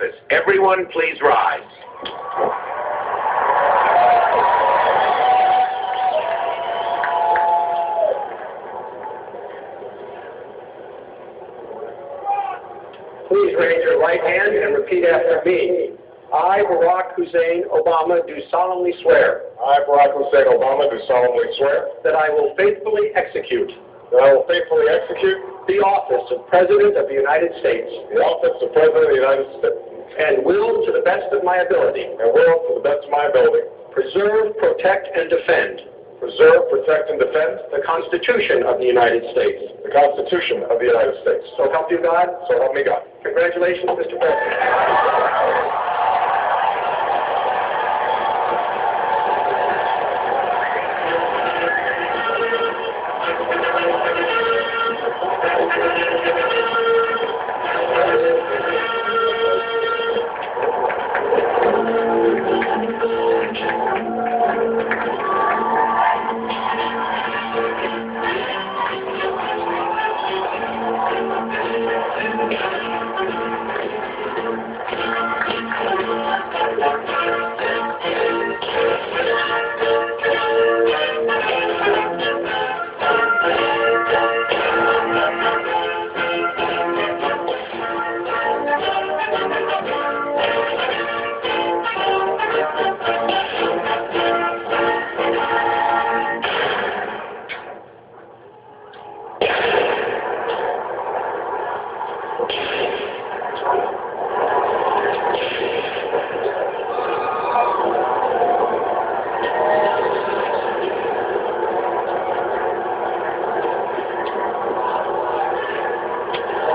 office. Everyone, please rise. Please raise your right hand and repeat after me. I, Barack Hussein Obama, do solemnly swear. I, Barack Hussein Obama, do solemnly swear that I will faithfully execute the office of President of the United States the office of President of the United States and will, to the best of my ability, preserve, protect, and defend the Constitution of the United States. the Constitution of the United States. So help you God. So help me God. Congratulations, Mr. President.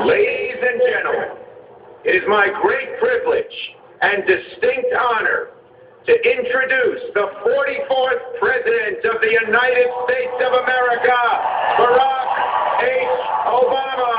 Ladies and gentlemen, it is my great privilege and distinct honor to introduce the 44th President of the United States of America, Barack H. Obama.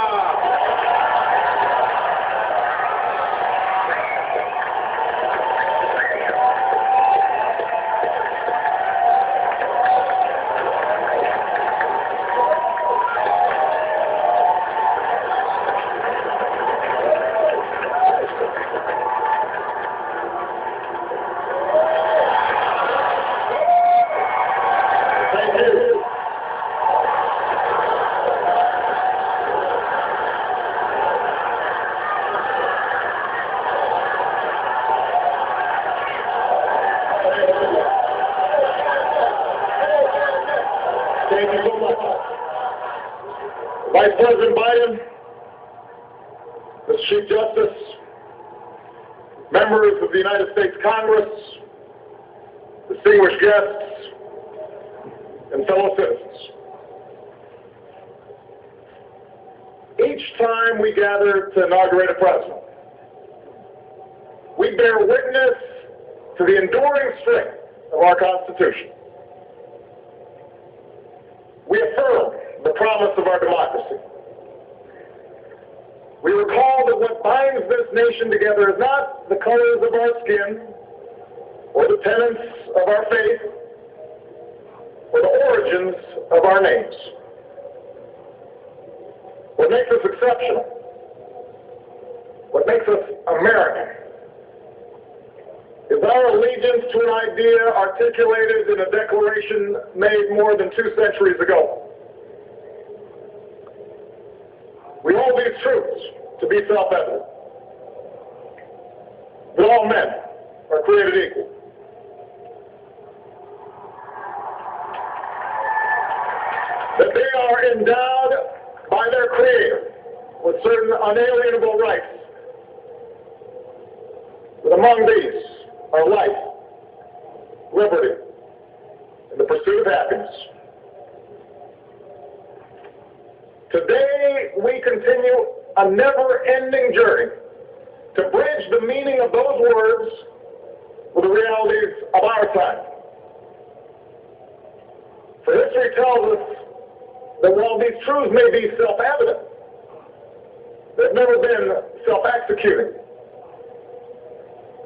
Thank you so much. Vice President Biden, Mr. Chief Justice, members of the United States Congress, distinguished guests, and fellow citizens. Each time we gather to inaugurate a president, we bear witness to the enduring strength of our Constitution. We affirm the promise of our democracy. We recall that what binds this nation together is not the colors of our skin, or the tenets of our faith, or the origins of our names. What makes us exceptional, what makes us American, is our allegiance to an idea articulated in a declaration made more than 2 centuries ago. We hold these truths to be self-evident, that all men are created equal, that they are endowed by their Creator with certain unalienable rights, that among these are life, liberty, and the pursuit of happiness. Today, we continue a never-ending journey to bridge the meaning of those words with the realities of our time. For history tells us that while these truths may be self-evident, they've never been self-executing.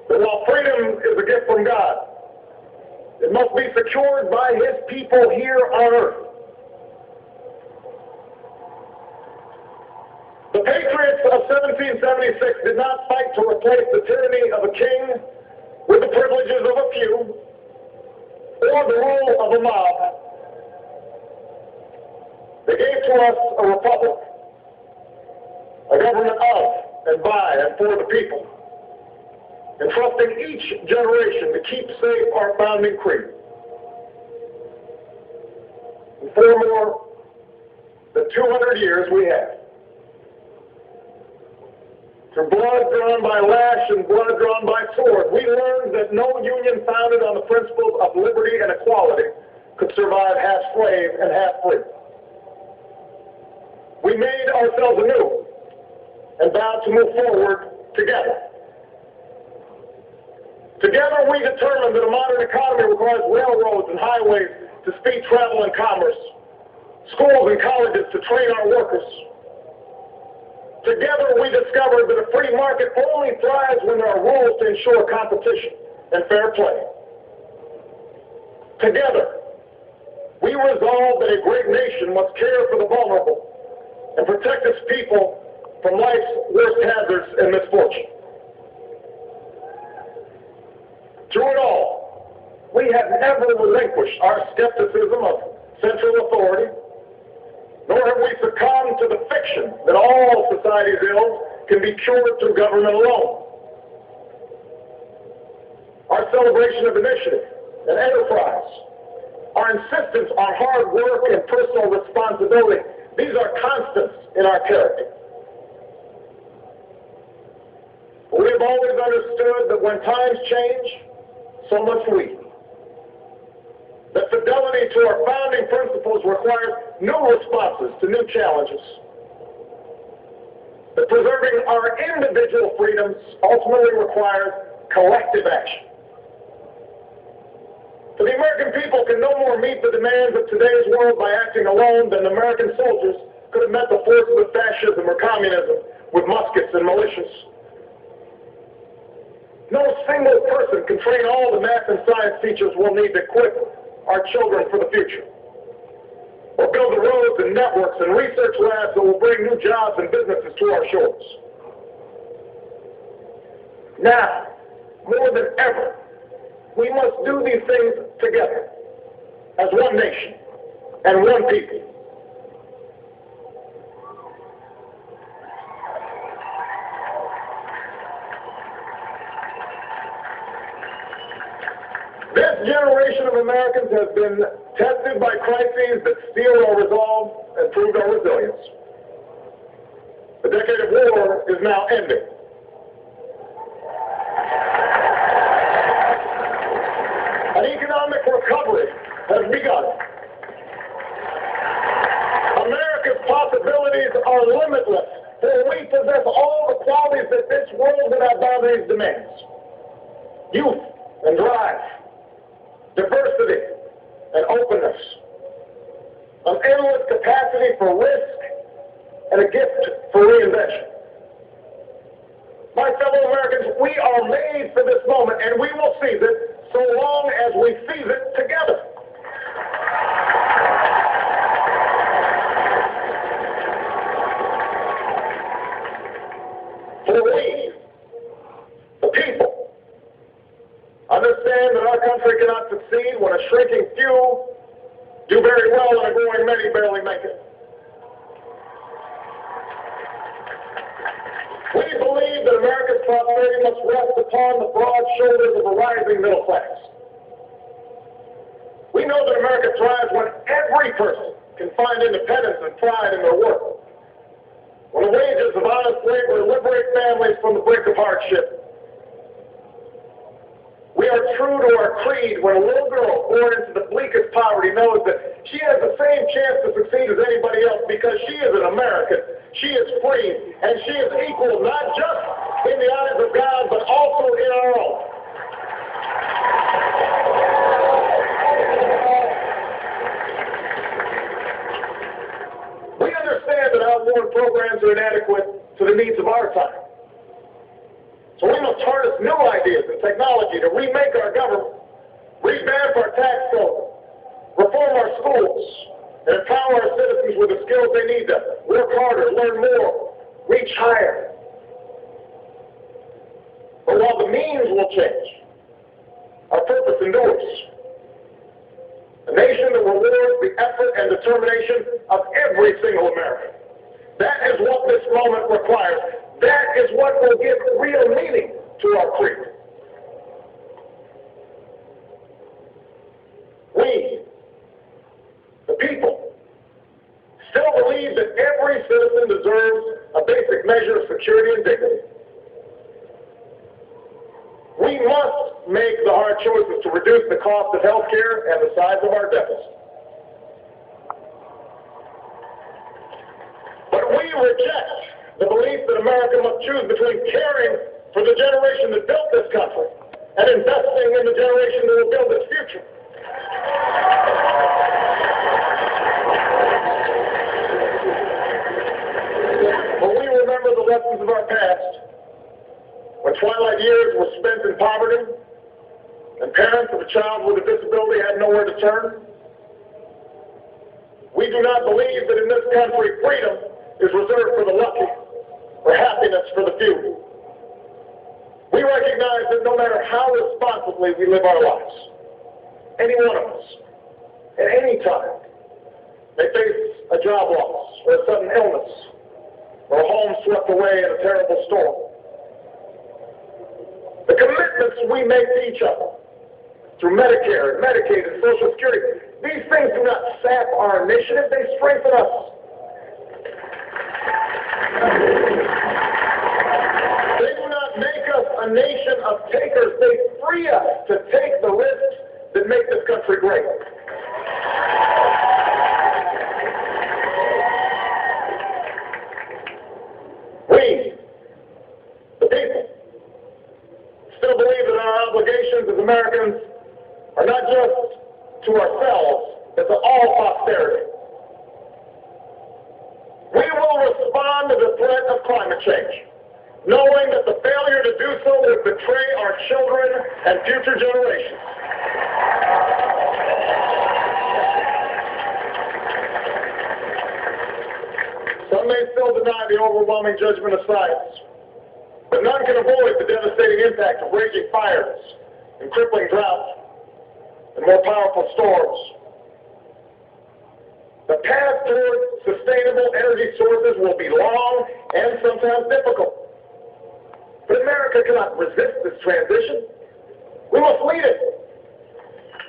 That while freedom is a gift from God, it must be secured by His people here on earth. The patriots of 1776 did not fight to replace the tyranny of a king with the privileges of a few, or the rule of a mob. They gave to us a republic, a government of and by and for the people, entrusting each generation to keep safe our founding creed. And for more than 200 years we have. Through blood drawn by lash and blood drawn by sword, we learned that no union founded on the principles of liberty and equality could survive half slave and half free. We made ourselves anew and vowed to move forward together. Together we determined that a modern economy requires railroads and highways to speed travel and commerce, schools and colleges to train our workers. Together we discovered that a free market only thrives when there are rules to ensure competition and fair play. Together we resolved that a great nation must care for the vulnerable and protect its people from life's worst hazards and misfortune. Through it all, we have never relinquished our skepticism of central authority, nor have we succumbed to the fiction that all society's ills can be cured through government alone. Our celebration of initiative and enterprise, our insistence on hard work and personal responsibility, these are constants in our character. We have always understood that when times change, so must we. That fidelity to our founding principles requires new responses to new challenges. That preserving our individual freedoms ultimately requires collective action. For the American people can no more meet the demands of today's world by acting alone than American soldiers could have met the forces of fascism or communism with muskets and militias. No single person can train all the math and science teachers we'll need to equip our children for the future, or build the roads and networks and research labs that will bring new jobs and businesses to our shores. Now, more than ever, we must do these things together, as one nation and one people. This generation of Americans has been tested by crises that steel our resolve and proved our resilience. The decade of war is now ending. An economic recovery has begun. America's possibilities are limitless, for we possess all the qualities that this world without boundaries demands. Youth and drive, diversity and openness, an endless capacity for risk, and a gift for reinvention. My fellow Americans, we are made for this moment, and we will seize it so long as we seize it together. For we, the people, understand that our country cannot succeed when a shrinking few do very well and a growing many barely make it. We believe that America's prosperity must rest upon the broad shoulders of a rising middle class. We know that America thrives when every person can find independence and pride in their work. When the wages of honest labor liberate families from the brink of hardship. We are true to our creed when a little girl born into the bleakest poverty knows that she has the same chance to succeed as anybody else because she is an American, she is free, and she is equal not just in the eyes of God, but also in our own. We understand that outborn programs are inadequate to the needs of our time. So we must harness new ideas and technology to remake our government, revamp our tax code, reform our schools, and empower our citizens with the skills they need to work harder, learn more, reach higher. But while the means will change, our purpose endures. A nation that rewards the effort and determination of every single American. That is what this moment requires. That is what will give real meaning to our creed. We, the people, still believe that every citizen deserves a basic measure of security and dignity. We must make the hard choices to reduce the cost of health care and the size of our deficit. But we reject the belief that America must choose between caring for the generation that built this country and investing in the generation that will build its future. When we remember the lessons of our past, when twilight years were spent in poverty and parents of a child with a disability had nowhere to turn, we do not believe that in this country freedom is reserved for the lucky or happiness for the few. We recognize that no matter how responsibly we live our lives, any one of us, at any time, may face a job loss or a sudden illness or a home swept away in a terrible storm. The commitments we make to each other through Medicare, and Medicaid, and Social Security, these things do not sap our initiative, they strengthen us. They do not make us a nation of takers, they free us to take the risks that make this country great. We, the people, still believe that our obligations as Americans are not just to ourselves, but to all posterity. We will respond to the threat of climate change, knowing that the failure to do so would betray our children and future generations. Some may still deny the overwhelming judgment of science, but none can avoid the devastating impact of raging fires and crippling drought and more powerful storms. The path toward sustainable energy sources will be long and sometimes difficult. But America cannot resist this transition. We must lead it.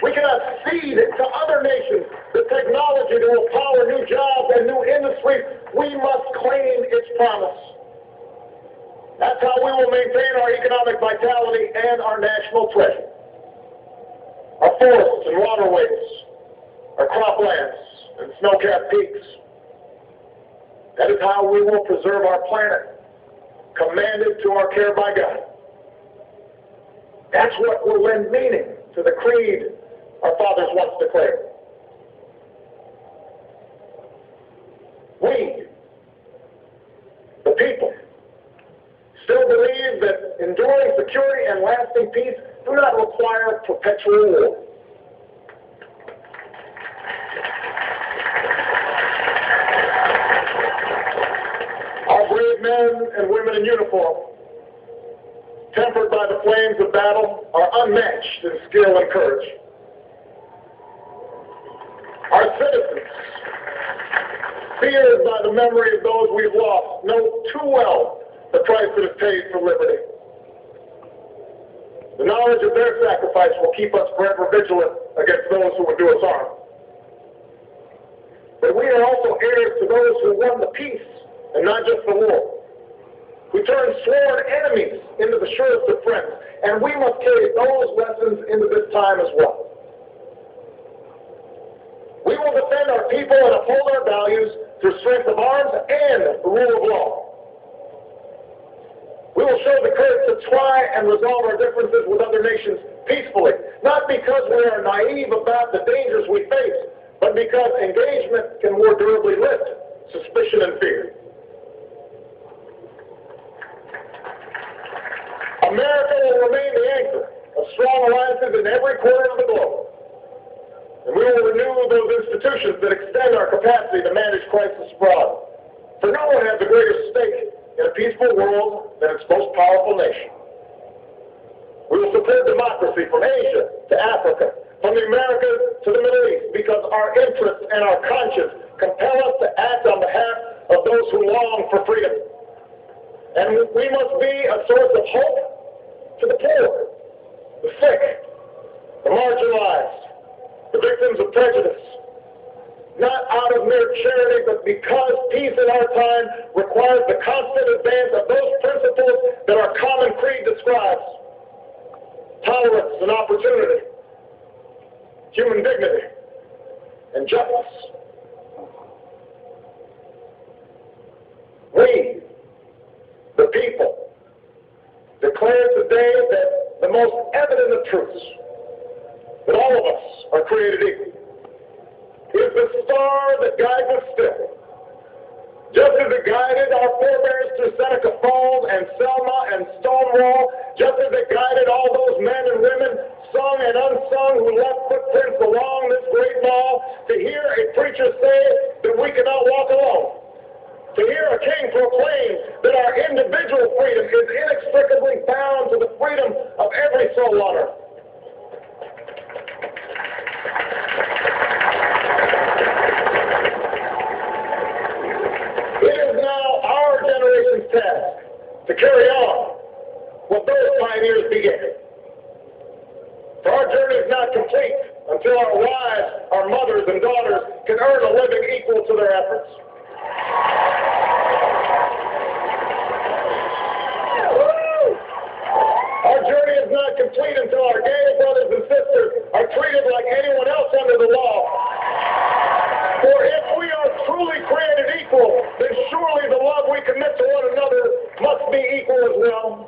We cannot cede to other nations the technology that will power new jobs and new industries. We must claim its promise. That's how we will maintain our economic vitality and our national treasure. Our forests and waterways, our croplands and snow-capped peaks. That is how we will preserve our planet, commanded to our care by God. That's what will lend meaning to the creed our fathers once declared. We, the people, still believe that enduring security and lasting peace do not require perpetual war. Our brave men and women in uniform, tempered by the flames of battle, are unmatched in skill and courage. Our citizens, feared by the memory of those we've lost, know too well the price that is paid for liberty. The knowledge of their sacrifice will keep us forever vigilant against those who would do us harm. But we are also heirs to those who won the peace and not just the war, who turned sworn enemies into the surest of friends, and we must carry those lessons into this time as well. We will defend our people and uphold our values through strength of arms and the rule of law. We will show the courage to try and resolve our differences with other nations peacefully, not because we are naive about the dangers we face, but because engagement can more durably lift suspicion and fear. America will remain the anchor of strong alliances in every corner of the globe. And we will renew those institutions that extend our capacity to manage crisis abroad. For no one has a greater stake in a peaceful world than its most powerful nation. democracy from Asia to Africa, from the Americas to the Middle East, because our interests and our conscience compel us to act on behalf of those who long for freedom. And we must be a source of hope to the poor, the sick, the marginalized, the victims of prejudice, not out of mere charity, but because peace in our time requires the constant advance of those principles that our common creed describes: tolerance and opportunity, human dignity, and justice. We, the people, declare today that the most evident of truths, that all of us are created equal, is the star that guides us still. Just as it guided our forebears through Seneca Falls and Selma and Stonewall, just as it guided all those men and women, sung and unsung, who left footprints along this great mall, to hear a preacher say that we cannot walk alone, to hear a king proclaim that our individual freedom is inextricably bound to the freedom of every soul on earth. It is now our generation's task to carry on what those pioneers began. For our journey is not complete until our wives, our mothers, and daughters can earn a living equal to their efforts. Our journey is not complete until our gay brothers and sisters are treated like anyone else under the law. For if we are truly created equal, then surely the love we commit to one another must be equal as well.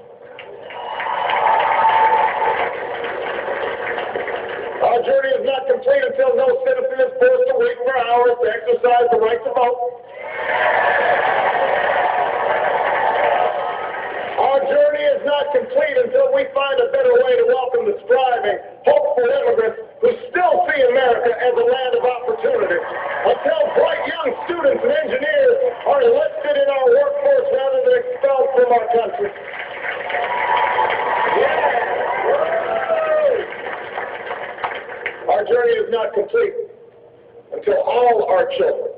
Our journey is not complete until no citizen is forced to wait for hours to exercise the right to vote. Our journey is not complete until we find a better way to welcome the striving, hopeful immigrants who still see America as a land of opportunity, until bright young students and engineers are enlisted in our workforce rather than expelled from our country. Our journey is not complete until all our children,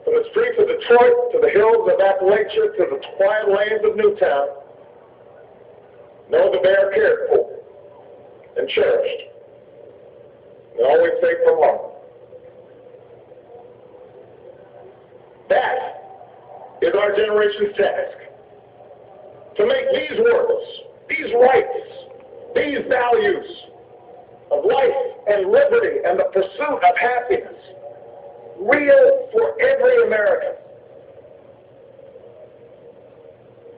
from the streets of Detroit to the hills of Appalachia to the quiet lanes of Newtown, know that they are cared for and cherished and always safe from harm. That is our generation's task, to make these words, these rights, these values of life and liberty and the pursuit of happiness real for every American.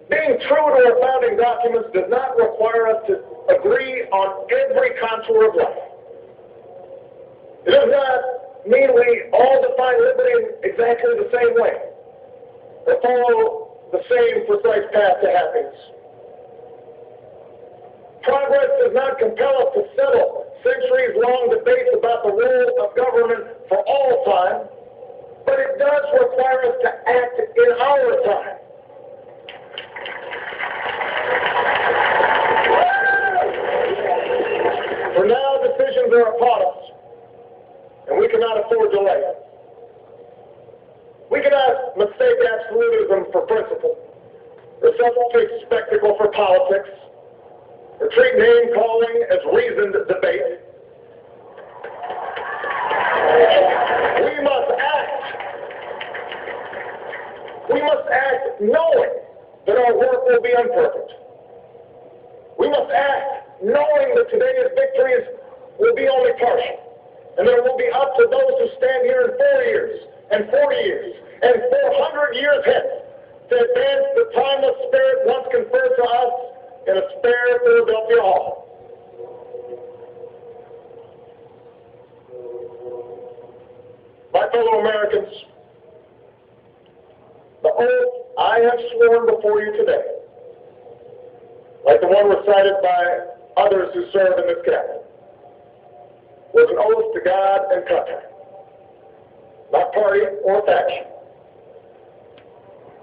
Being true to our founding documents does not require us to agree on every contour of life. It does not mean we all define liberty in exactly the same way or follow the same precise path to happiness. Progress does not compel us to settle centuries-long debates about the role of government for all time, but it does require us to act in our time. For now, decisions are upon us, and we cannot afford delay. We cannot mistake absolutism for principle, or substitute spectacle for politics, or treat name-calling as reasoned debate. We must act. We must act knowing that our work will be imperfect. We must act knowing that today's victories will be only partial, and that it will be up to those who stand here in 4 years, and 40 years, and 400 years hence to advance the timeless spirit once conferred to us in a spare Philadelphia hall. My fellow Americans, the oath I have sworn before you today, like the one recited by others who serve in this cabinet, was an oath to God and country, not party or faction.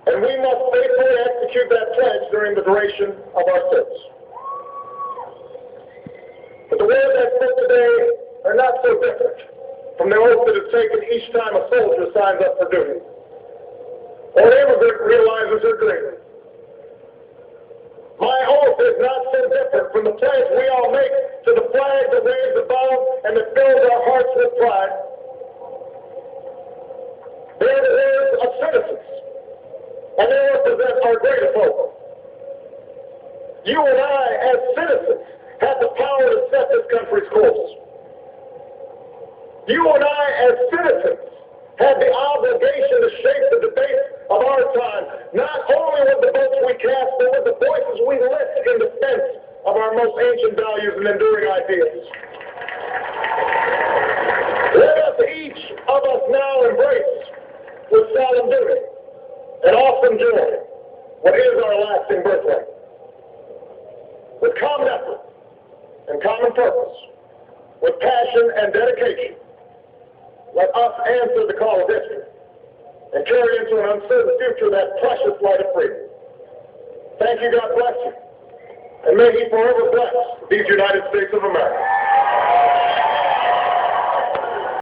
And we must faithfully execute that pledge during the duration of our service. But the words I spoke today are not so different from the oath that is taken each time a soldier signs up for duty, or an immigrant realizes her dream. My oath is not so different from the pledge we all make to the flag that waves above and that fills our hearts with pride. They are the words of citizens, and they represent our greatest hope. You and I, as citizens, have the power to set this country's course. You and I, as citizens, have the obligation to shape the debate of our time, not only with the votes we cast, but with the voices we lift in defense of our most ancient values and enduring ideas. Let us, each of us now embrace with solemn duty and awesome joy what is our lasting birthright. With common effort and common purpose, with passion and dedication, let us answer the call of history and carry into an uncertain future that precious light of freedom. Thank you, God bless you, and may He forever bless these United States of America.